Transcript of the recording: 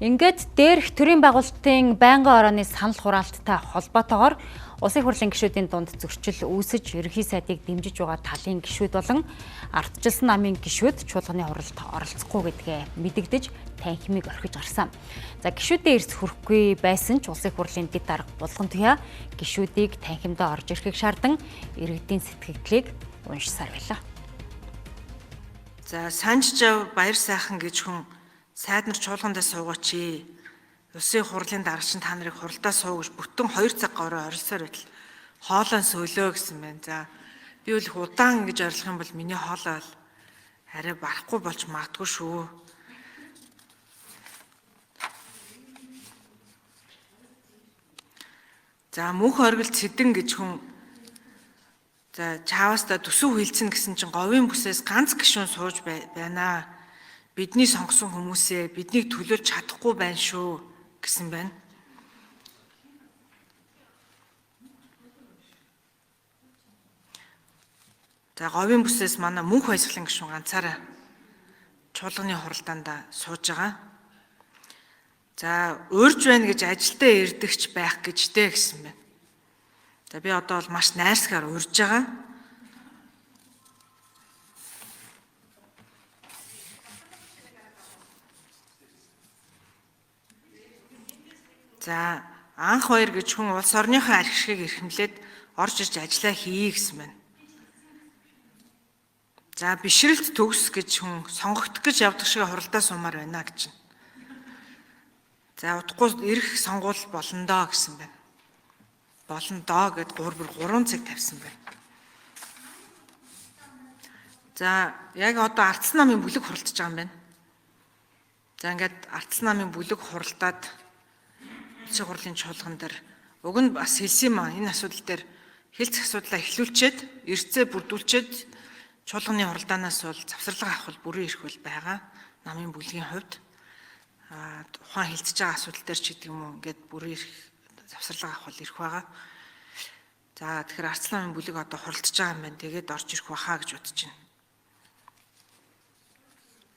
Ингээд дээрх төрийн байгуулалтын байнгын орооны санал хураалттай холбоотойгоор улсын хурлын гишүүдийн дунд зөрчил үүсэж ерөнхий сайдыг дэмжиж байгаа талын гишүүд болон ардчилсан намын гишүүд чуулганы хуралд оролцохгүй гэдгээ мэдэгдэж танхимыг орхиж гарсан. За гишүүдийн эрс хүрэхгүй байсан ч улсын хурлын дэд дарга Булган Туяа гишүүдийг танхимдаа орж ирэхийг шаардсан иргэдийн сэтгэлдлийг уншсаар байлаа. За санжжав баяр сайхан гэж хүн сайд нар чуулгандаа суугаач. Улсын хурлын дарагч та нарыг хуралдаа суу гэж бүтэн 2 цаг гаруй орилсоор байтал хоолоо сөөлөө гэсэн байна. За би бол их удаан ингэж орилох юм бол миний хоолоо бол арай барахгүй болж магадгүй шүү. За мөнх оргил цэдэн гэж хүн за чааваста төсөв хилцэн гэсэн чинь говийн бүсээс ганц гишүүн сууж байна. Бидний сонгосон хүмүүсээ биднийг төлөөлж чадахгүй байна шүү гэсэн байна. За говийн бүсээс манай мөнх баясгалан гишүүн ганцаараа чуулганы хуралдаанд сууж байгаа. За урьж байна гэж ажилдаа ирдэгч байх гэжтэй гэсэн байна. За би одоо бол маш найрсгаар урьж байгаа. За анх баяр гэж хүн улс орныхоо архишгийг эрхэмлээд орж ирж ажиллаа хийе гэсэн байна. За бишрэлт төгс гэж хүн сонгогдох гэж явдаг шиг хуралдаа суумаар байна гэж байна. За удахгүй ирэх сонгуул болно доо гэсэн байна. Болно доо гэд 3 цаг тавьсан байна. За яг одоо ардсан намын бүлэг хуралдаж байгаа юм байна. За ингээд ардсан намын бүлэг хуралдаад улсын хурлын чуулган дээр уг нь бас хэлсэн юм аа энэ асуудал дээр хэлцэх асуудлаа эхлүүлчихэд эрцээ бүрдүүлчихэд чуулганы хуралдаанаас бол завсарлага авах бол бүрэн эрх бол байгаа намын бүлгийн хувьд тухайн хэлцэж байгаа асуудал дээр ч гэдэг юм уу ингээд бүрэн эрх завсарлага авах бол эрх байгаа. За тэгэхээр ардсан намын бүлэг одоо хуралдаж байгаа юм байна. Тэгээд орж ирэх бахаа гэж бодож байна.